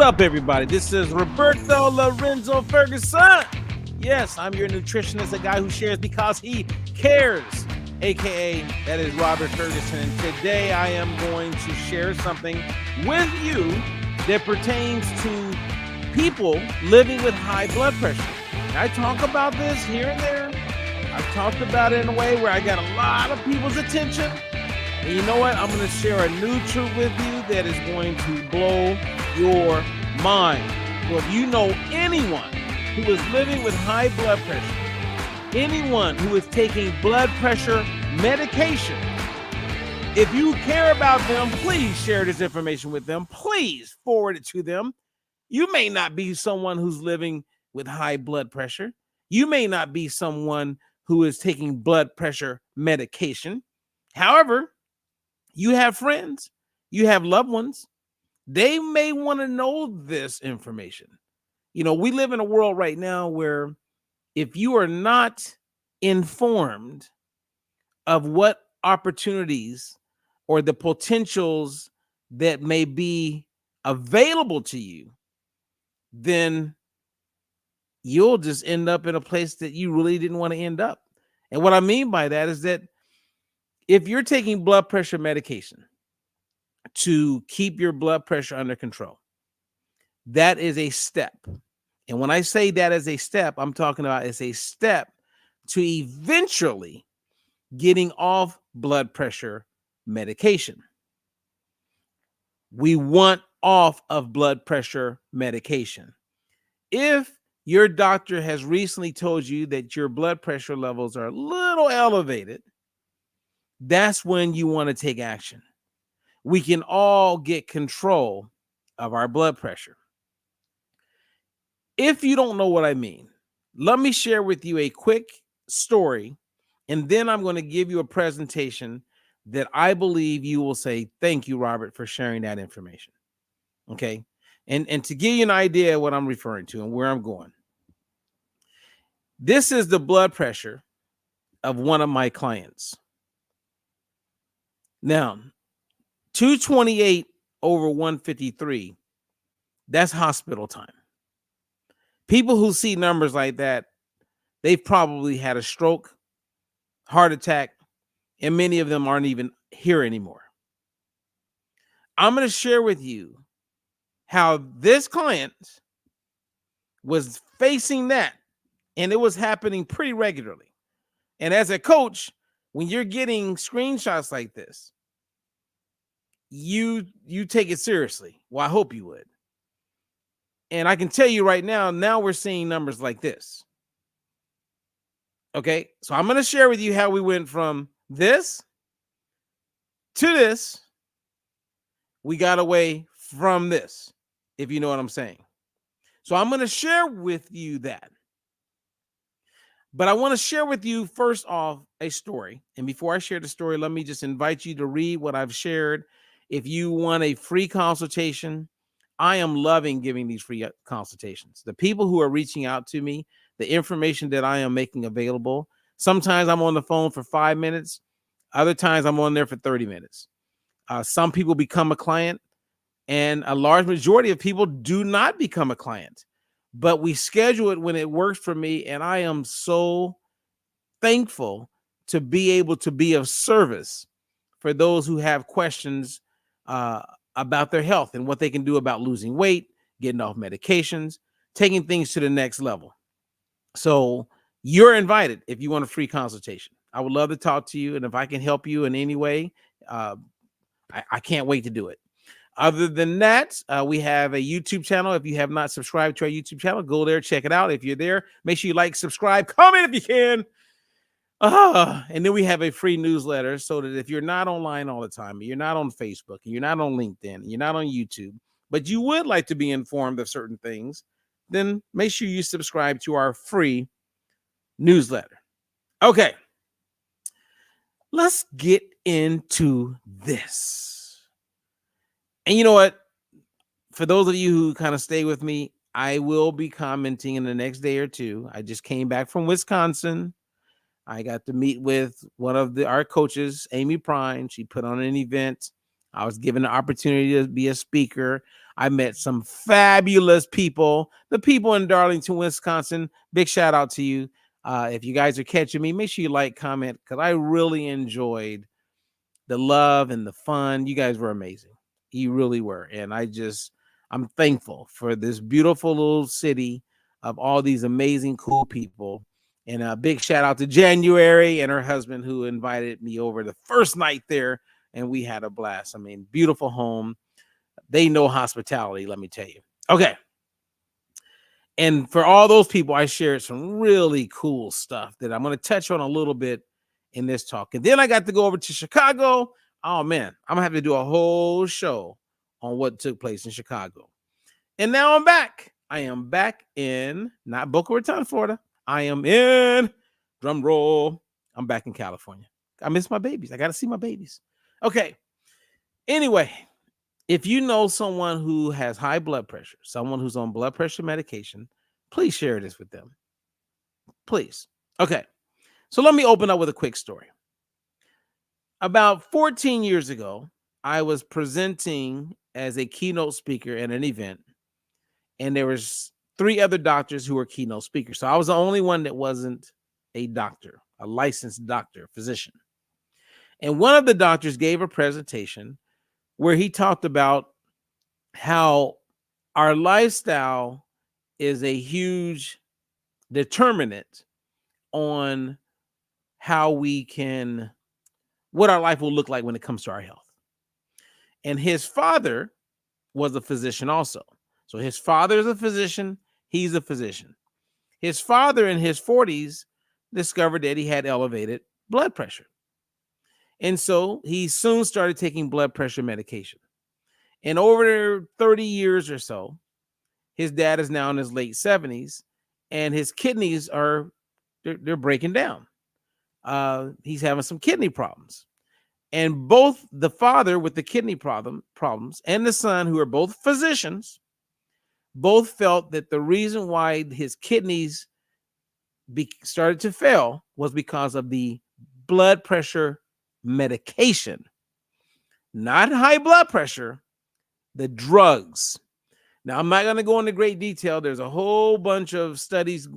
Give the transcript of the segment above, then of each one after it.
up, everybody? This is Roberto Lorenzo Ferguson. Yes, I'm your nutritionist, a guy who shares because he cares, aka that is Robert Ferguson. And today I am going to share something with you that pertains to people living with high blood pressure. I talk about this here and there. I've talked about it in a way where I got a lot of people's attention. And you know what? I'm going to share a new truth with you that is going to blow your mind. So if you know anyone who is living with high blood pressure, anyone who is taking blood pressure medication, if you care about them, please share this information with them. Please forward it to them. You may not be someone who's living with high blood pressure. You may not be someone who is taking blood pressure medication. However, you have friends, you have loved ones. They may want to know this information. You know, we live in a world right now where if you are not informed of what opportunities or the potentials that may be available to you, then you'll just end up in a place that you really didn't want to end up. And what I mean by that is that if you're taking blood pressure medication to keep your blood pressure under control, that is a step. And when I say that is a step, I'm talking about it's a step to eventually getting off blood pressure medication. We want off of blood pressure medication. If your doctor has recently told you that your blood pressure levels are a little elevated, that's when you want to take action. We can all get control of our blood pressure. If you don't know what I mean, let me share with you a quick story, and then I'm going to give you a presentation that I believe you will say, thank you, Robert, for sharing that information. Okay. And to give you an idea of what I'm referring to and where I'm going. This is the blood pressure of one of my clients. Now, 228 over 153, that's hospital time. People who see numbers like that, they've probably had a stroke, heart attack, and many of them aren't even here anymore. I'm going to share with you how this client was facing that, and it was happening pretty regularly. And as a coach, when you're getting screenshots like this, you take it seriously. Well, I hope you would. And I can tell you right now we're seeing numbers like this. Okay, so I'm going to share with you how we went from this to this. We got away from this, if you know what I'm saying. So I'm going to share with you that. But I want to share with you first off a story. And before I share the story, let me just invite you to read what I've shared. If you want a free consultation, I am loving giving these free consultations. The people who are reaching out to me, the information that I am making available, sometimes I'm on the phone for 5 minutes. Other times I'm on there for 30 minutes. Some people become a client, and a large majority of people do not become a client. But we schedule it when it works for me, and I am so thankful to be able to be of service for those who have questions about their health and what they can do about losing weight, getting off medications, taking things to the next level. So you're invited if you want a free consultation. I would love to talk to you, and if I can help you in any way, I can't wait to do it. Other than that, we have a YouTube channel. If you have not subscribed to our YouTube channel, go there, check it out. If you're there, make sure you like, subscribe, comment if you can. And then we have a free newsletter so that if you're not online all the time, you're not on Facebook, you're not on LinkedIn, you're not on YouTube, but you would like to be informed of certain things, then make sure you subscribe to our free newsletter. Okay, let's get into this. And you know what? For those of you who kind of stay with me, I will be commenting in the next day or two. I just came back from Wisconsin. I got to meet with one of our coaches, Amy Prime. She put on an event. I was given the opportunity to be a speaker. I met some fabulous people. The people in Darlington, Wisconsin, big shout out to you. If you guys are catching me, make sure you like, comment, because I really enjoyed the love and the fun. You guys were amazing. You really were. And I'm thankful for this beautiful little city of all these amazing, cool people. And a big shout out to January and her husband who invited me over the first night there. And we had a blast. I mean, beautiful home. They know hospitality, let me tell you. Okay. And for all those people, I shared some really cool stuff that I'm going to touch on a little bit in this talk. And then I got to go over to Chicago. Oh, man, I'm going to have to do a whole show on what took place in Chicago. And now I'm back. I am back in, not Boca Raton, Florida. I am in, drum roll, I'm back in California. I miss my babies. I got to see my babies. Okay. Anyway, if you know someone who has high blood pressure, someone who's on blood pressure medication, please share this with them. Please. Okay. So let me open up with a quick story. About 14 years ago, I was presenting as a keynote speaker at an event, and there was 3 other doctors who were keynote speakers. So I was the only one that wasn't a doctor, a licensed doctor, physician. And one of the doctors gave a presentation where he talked about how our lifestyle is a huge determinant on how what our life will look like when it comes to our health. And his father was a physician also. So his father is a physician. He's a physician. His father in his 40s discovered that he had elevated blood pressure. And so he soon started taking blood pressure medication. And over 30 years or so, his dad is now in his late 70s, and his kidneys they're breaking down. He's having some kidney problems. And both the father with the kidney problems and the son, who are both physicians, both felt that the reason why his kidneys started to fail was because of the blood pressure medication, not high blood pressure, the drugs. Now, I'm not going to go into great detail. There's a whole bunch of studies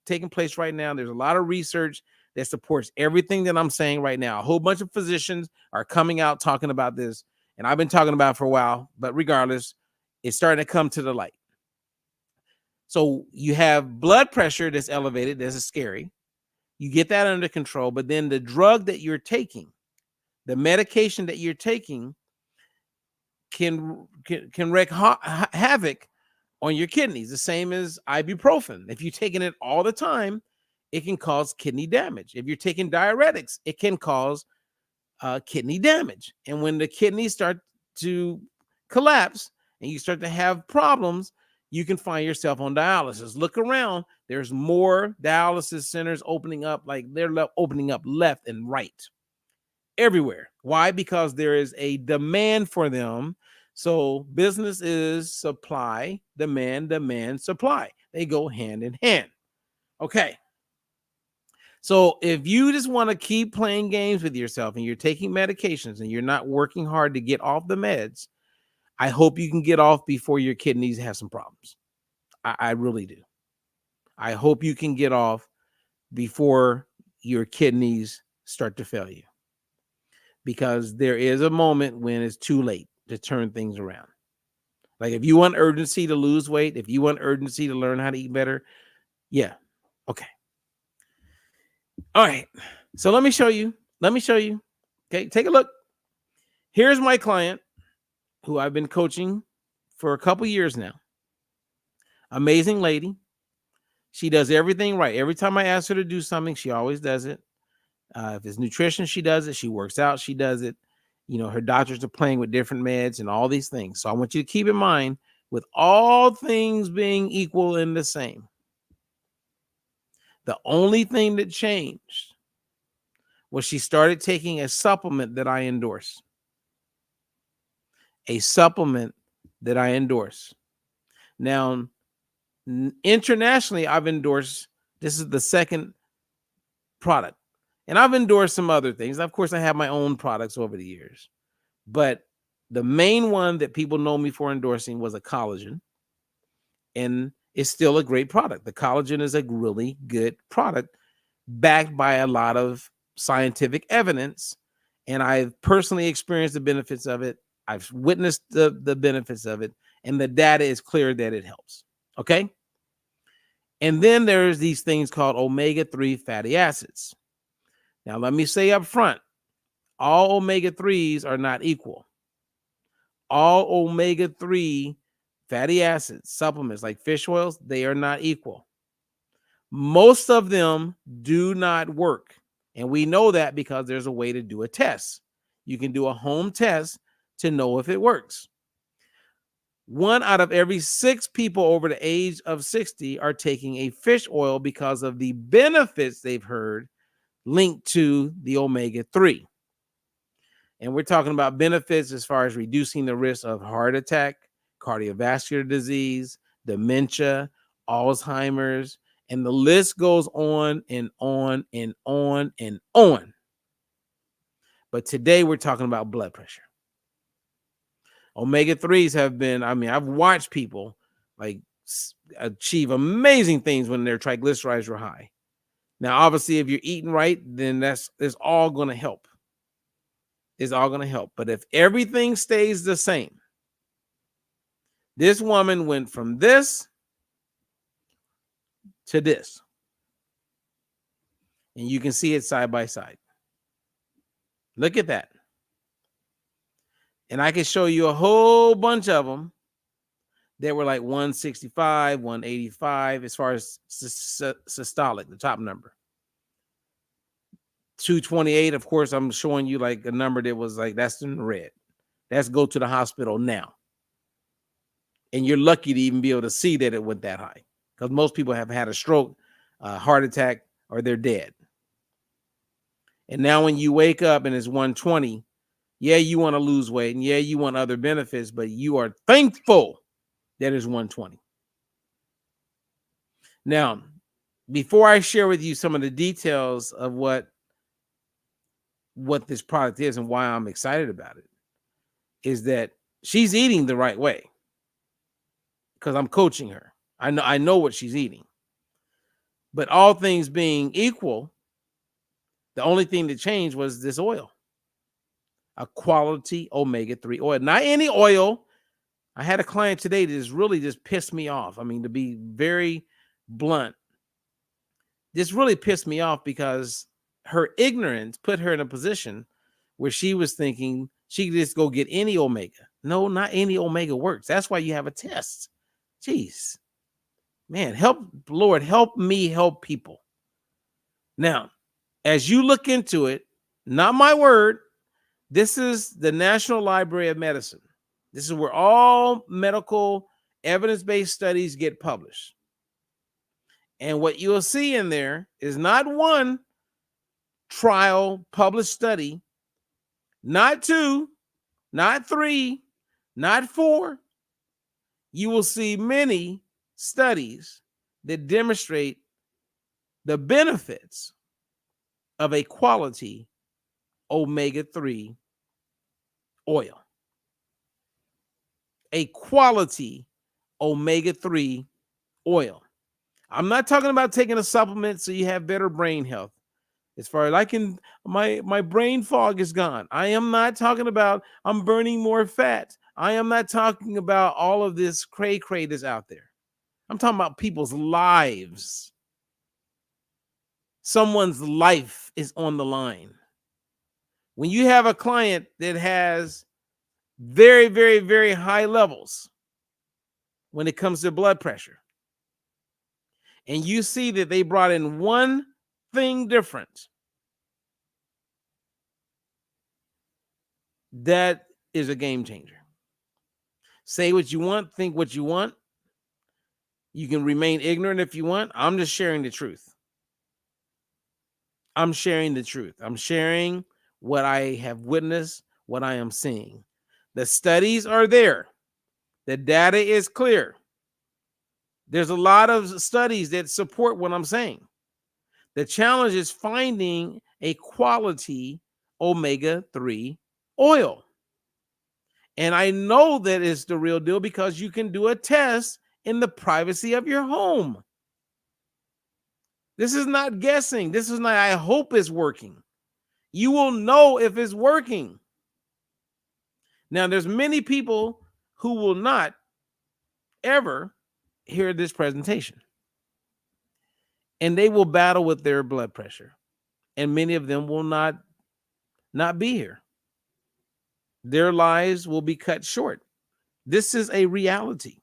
taking place right now. There's a lot of research that supports everything that I'm saying right now. A whole bunch of physicians are coming out talking about this, and I've been talking about it for a while, but regardless, it's starting to come to the light. So you have blood pressure that's elevated. This is scary. You get that under control, but then the drug that you're taking, the medication that you're taking, can wreak havoc on your kidneys, the same as ibuprofen. If you're taking it all the time, it can cause kidney damage. If you're taking diuretics, it can cause kidney damage. And when the kidneys start to collapse and you start to have problems, you can find yourself on dialysis. Look around. There's more dialysis centers opening up, like they're opening up left and right everywhere. Why? Because there is a demand for them. So business is supply, demand, supply. They go hand in hand. Okay. So if you just want to keep playing games with yourself and you're taking medications and you're not working hard to get off the meds, I hope you can get off before your kidneys have some problems. I really do. I hope you can get off before your kidneys start to fail you, because there is a moment when it's too late to turn things around. Like if you want urgency to lose weight, if you want urgency to learn how to eat better, yeah, okay. All right, so let me show you. Okay, take a look. Here's my client who I've been coaching for a couple years now. Amazing lady. She does everything right. Every time I ask her to do something, she always does it. If it's nutrition, she does it. She works out, she does it. You know, her doctors are playing with different meds and all these things. So I want you to keep in mind, with all things being equal and the same, the only thing that changed was she started taking a supplement that I endorse. A supplement that I endorse. Now, internationally, I've endorsed, this is the second product. And I've endorsed some other things. Of course, I have my own products over the years. But The main one that people know me for endorsing was a collagen, and it's still a great product. The collagen is a really good product backed by a lot of scientific evidence, and I've personally experienced the benefits of it. I've witnessed the benefits of it, and the data is clear that it helps. Okay. And then there's these things called omega-3 fatty acids. Now, let me say up front, all omega-3s are not equal. All omega-3 fatty acids, supplements like fish oils, they are not equal. Most of them do not work. And we know that because there's a way to do a test. You can do a home test to know if it works. 1 out of every 6 people over the age of 60 are taking a fish oil because of the benefits they've heard linked to the omega-3. And we're talking about benefits as far as reducing the risk of heart attack, cardiovascular disease, dementia, Alzheimer's, and the list goes on and on and on and on. But today we're talking about blood pressure. Omega-3s have been, I've watched people like achieve amazing things when their triglycerides were high. Now, obviously, if you're eating right, then it's all going to help. It's all going to help. But if everything stays the same, this woman went from this to this. And you can see it side by side. Look at that. And I can show you a whole bunch of them that were like 165, 185, as far as systolic, the top number. 228, of course, I'm showing you like a number that was like, that's in red. That's go to the hospital now. And you're lucky to even be able to see that it went that high, because most people have had a stroke, heart attack, or they're dead. And now when you wake up and it's 120, yeah, you want to lose weight, and yeah, you want other benefits, but you are thankful that it's 120. Now, before I share with you some of the details of what this product is and why I'm excited about it, is that she's eating the right way, because I'm coaching her. I know what she's eating. But all things being equal, the only thing that changed was this oil, a quality omega-3 oil, not any oil. I had a client today that just really just pissed me off. I mean, to be very blunt, this really pissed me off because her ignorance put her in a position where she was thinking she could just go get any omega. No, not any omega works. That's why you have a test. Jeez, man, Lord, help me help people. Now, as you look into it, not my word, this is the National Library of Medicine. This is where all medical evidence-based studies get published. And what you'll see in there is not one trial published study, not 2, not 3, not 4. You will see many studies that demonstrate the benefits of a quality omega-3 oil. A quality omega-3 oil. I'm not talking about taking a supplement so you have better brain health. As far as my brain fog is gone. I am not talking about I'm burning more fat. I am not talking about all of this cray-cray that's out there. I'm talking about people's lives. Someone's life is on the line. When you have a client that has very, very, very high levels when it comes to blood pressure, and you see that they brought in one thing different, that is a game changer. Say what you want, think what you want. You can remain ignorant if you want. I'm just sharing the truth. I'm sharing the truth. I'm sharing what I have witnessed, what I am seeing. The studies are there. The data is clear. There's a lot of studies that support what I'm saying. The challenge is finding a quality omega-3 oil. And I know that it's the real deal because you can do a test in the privacy of your home. This is not guessing. This is not, I hope it's working. You will know if it's working. Now, there's many people who will not ever hear this presentation. And they will battle with their blood pressure. And many of them will not be here. Their lives will be cut short. This is a reality.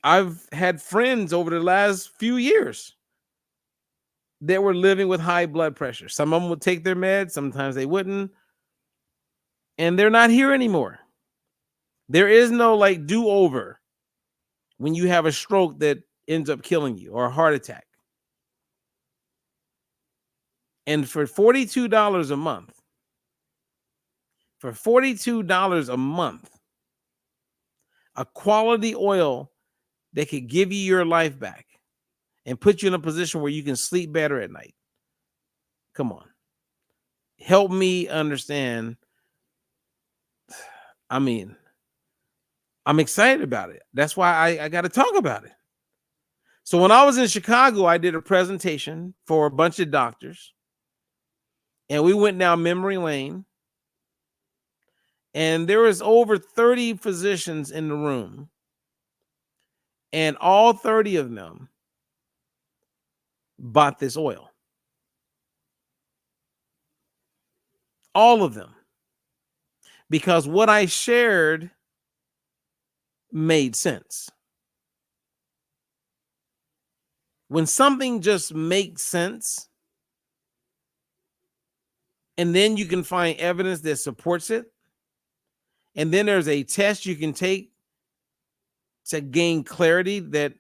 I've had friends over the last few years that were living with high blood pressure. Some of them would take their meds, sometimes they wouldn't. And they're not here anymore. There is no like do-over when you have a stroke that ends up killing you or a heart attack. And for $42 a month, a quality oil that could give you your life back and put you in a position where you can sleep better at night. Come on. Help me understand. I mean, I'm excited about it. That's why I got to talk about it. So when I was in Chicago, I did a presentation for a bunch of doctors. And we went down memory lane. And there was over 30 physicians in the room. And all 30 of them bought this oil. All of them. Because what I shared made sense. When something just makes sense, and then you can find evidence that supports it, and then there's a test you can take to gain clarity that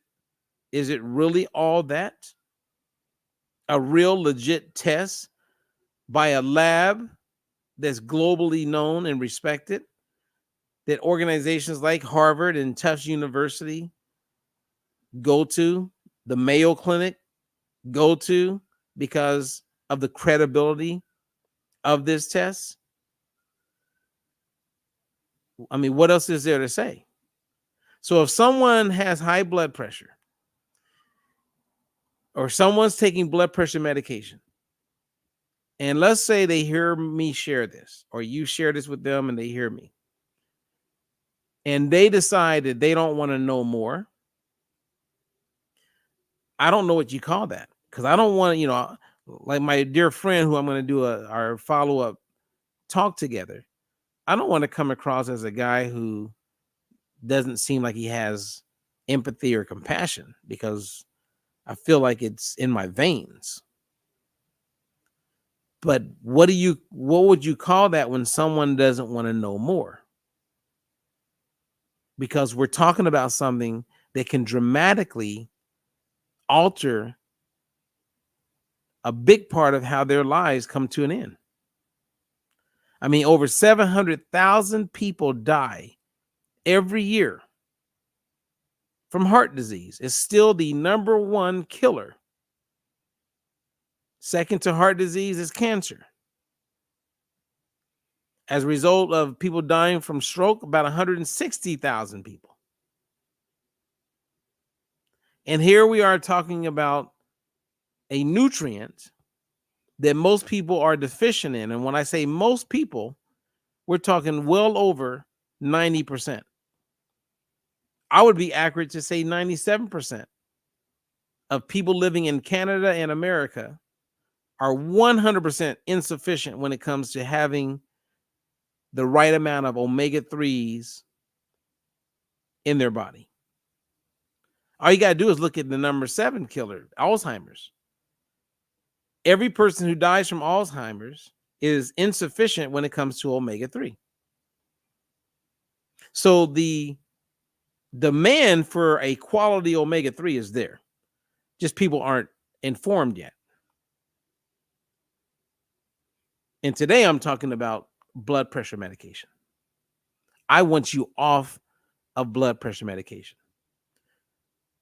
is it really all that? A real legit test by a lab that's globally known and respected, that organizations like Harvard and Tufts University go to, the Mayo Clinic go to because of the credibility of this test. I mean, what else is there to say? So if someone has high blood pressure or someone's taking blood pressure medication, and let's say they hear me share this, or you share this with them and they hear me, and they decide that they don't want to know more, I don't know what you call that, because I don't want to, like my dear friend who I'm going to do our follow-up talk together, I don't want to come across as a guy who doesn't seem like he has empathy or compassion, because I feel like it's in my veins. But what would you call that when someone doesn't want to know more? Because we're talking about something that can dramatically alter a big part of how their lives come to an end. I mean, over 700,000 people die every year from heart disease. It's still the number one killer. Second to heart disease is cancer. As a result of people dying from stroke, about 160,000 people. And here we are talking about a nutrient that most people are deficient in. And when I say most people, we're talking well over 90%. I would be accurate to say 97% of people living in Canada and America are 100% insufficient when it comes to having the right amount of omega-3s in their body. All you got to do is look at the number 7 killer, Alzheimer's. Every person who dies from Alzheimer's is insufficient when it comes to omega-3. So the demand for a quality omega-3 is there. Just people aren't informed yet. And today I'm talking about blood pressure medication. I want you off of blood pressure medication.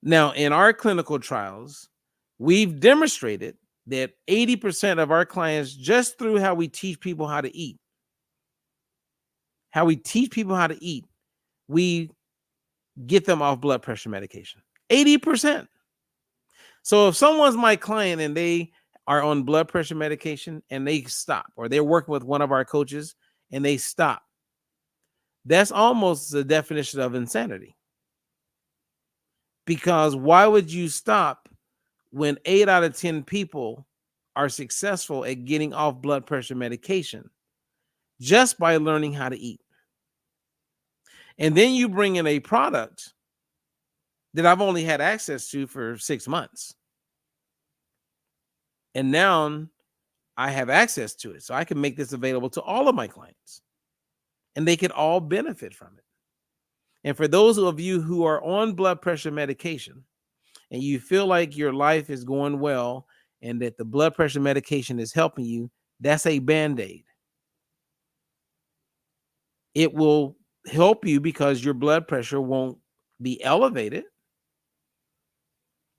Now, in our clinical trials, we've demonstrated that 80% of our clients, just through how we teach people how to eat, how we teach people how to eat, we get them off blood pressure medication. 80%. So if someone's my client and they are on blood pressure medication and they stop, or they're working with one of our coaches and they stop, that's almost the definition of insanity. Because why would you stop when 8 out of 10 people are successful at getting off blood pressure medication just by learning how to eat? And then you bring in a product that I've only had access to for 6 months. And now I have access to it. So I can make this available to all of my clients. And they could all benefit from it. And for those of you who are on blood pressure medication and you feel like your life is going well and that the blood pressure medication is helping you, that's a Band-Aid. It will help you because your blood pressure won't be elevated.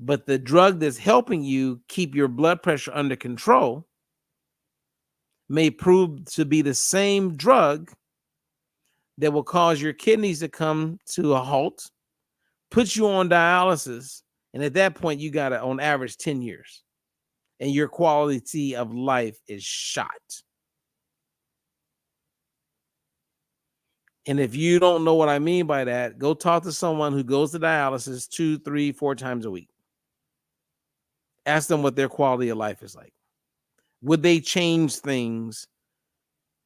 But the drug that's helping you keep your blood pressure under control may prove to be the same drug that will cause your kidneys to come to a halt, put you on dialysis, and at that point, you got on average 10 years, and your quality of life is shot. And if you don't know what I mean by that, go talk to someone who goes to dialysis 2, 3, 4 times a week. Ask them what their quality of life is like. Would they change things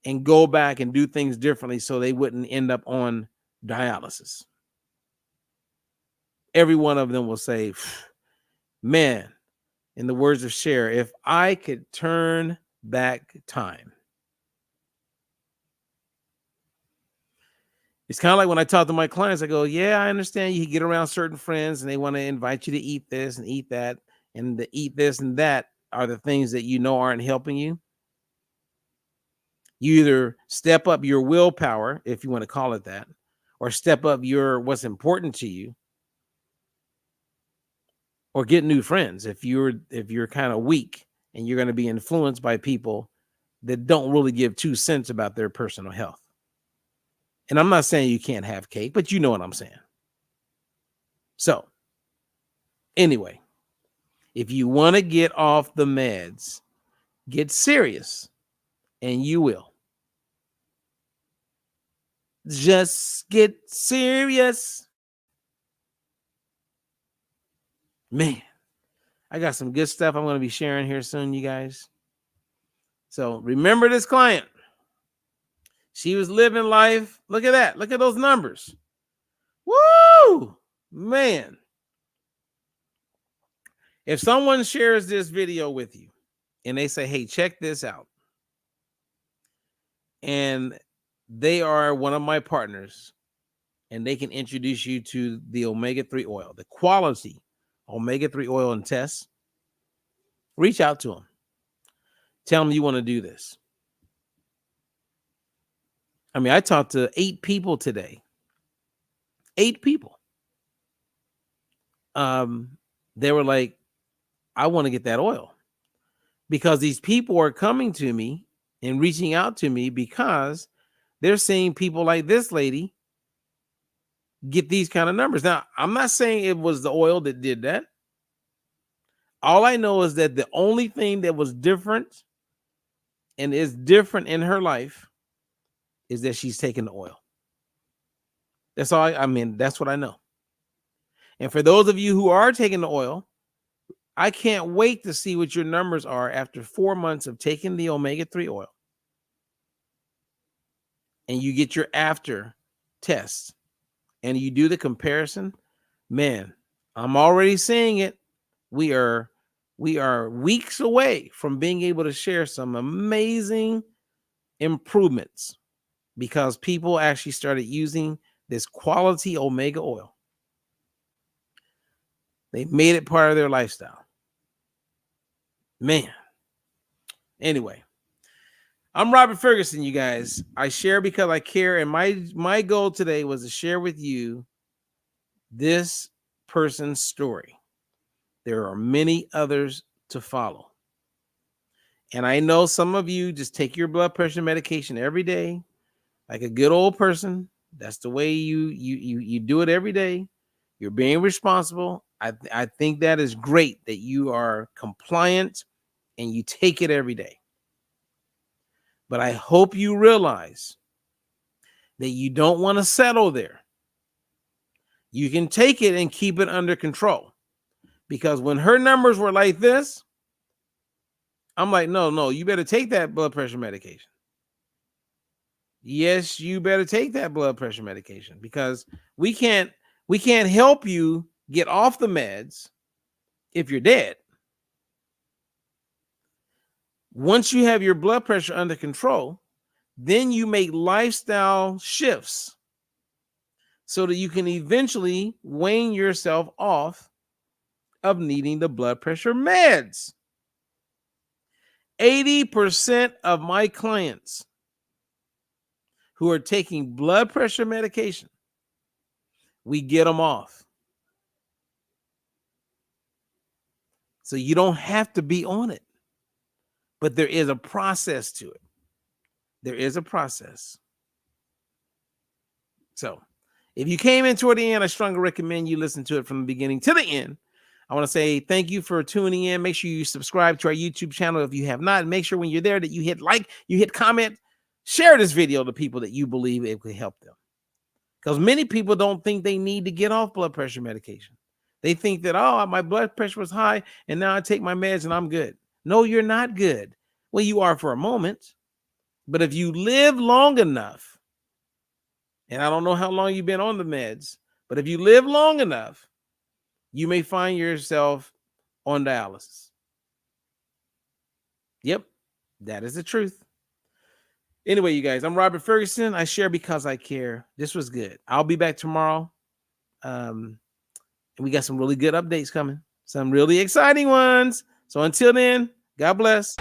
and go back and do things differently so they wouldn't end up on dialysis? Every one of them will say, man, in the words of Cher, if I could turn back time. It's kind of like when I talk to my clients, I go, yeah, I understand you get around certain friends and they want to invite you to eat this and eat that. And the eat this and that are the things that you know aren't helping you. You either step up your willpower, if you want to call it that, or step up your what's important to you, or get new friends if you're kind of weak and you're going to be influenced by people that don't really give 2 cents about their personal health. And I'm not saying you can't have cake, but you know what I'm saying. So anyway, if you want to get off the meds, get serious, and you will. Just get serious. Man, I got some good stuff I'm going to be sharing here soon, you guys. So remember this client. She was living life. Look at that. Look at those numbers. Woo! Man. If someone shares this video with you and they say, hey, check this out, and they are one of my partners, and they can introduce you to the omega-3 oil, the quality omega-3 oil and tests, reach out to them. Tell them you want to do this. I mean, I talked to 8 people today. 8 people. They were like, I want to get that oil, because these people are coming to me and reaching out to me because they're seeing people like this lady get these kind of numbers. Now, I'm not saying it was the oil that did that. All I know is that the only thing that was different and is different in her life is that she's taking the oil. That's all. I mean, that's what I know. And for those of you who are taking the oil, I can't wait to see what your numbers are after 4 months of taking the omega-3 oil. And you get your after test and you do the comparison. Man, I'm already seeing it. We are weeks away from being able to share some amazing improvements because people actually started using this quality omega oil. They made it part of their lifestyle. Man. Anyway, I'm Robert Ferguson, you guys. I share because I care, and my goal today was to share with you this person's story. There are many others to follow. And I know some of you just take your blood pressure medication every day, like a good old person. That's the way you do it every day. You're being responsible. I think that is great that you are compliant and you take it every day. But I hope you realize that you don't want to settle there. You can take it and keep it under control. Because when her numbers were like this, I'm like, no, you better take that blood pressure medication. Yes, you better take that blood pressure medication, because we can't help you get off the meds if you're dead. Once you have your blood pressure under control, then you make lifestyle shifts so that you can eventually wean yourself off of needing the blood pressure meds. 80% of my clients who are taking blood pressure medication, we get them off. So you don't have to be on it. But there is a process to it. There is a process. So if you came in toward the end, I strongly recommend you listen to it from the beginning to the end. I want to say thank you for tuning in. Make sure you subscribe to our YouTube channel if you have not. Make sure when you're there that you hit like, you hit comment, share this video to people that you believe it could help them. Because many people don't think they need to get off blood pressure medication. They think that, oh, my blood pressure was high and now I take my meds and I'm good. No, you're not good. Well, you are for a moment. But if you live long enough, and I don't know how long you've been on the meds, but if you live long enough, you may find yourself on dialysis. Yep, that is the truth. Anyway, you guys, I'm Robert Ferguson. I share because I care. This was good. I'll be back tomorrow. And we got some really good updates coming. Some really exciting ones. So until then, God bless.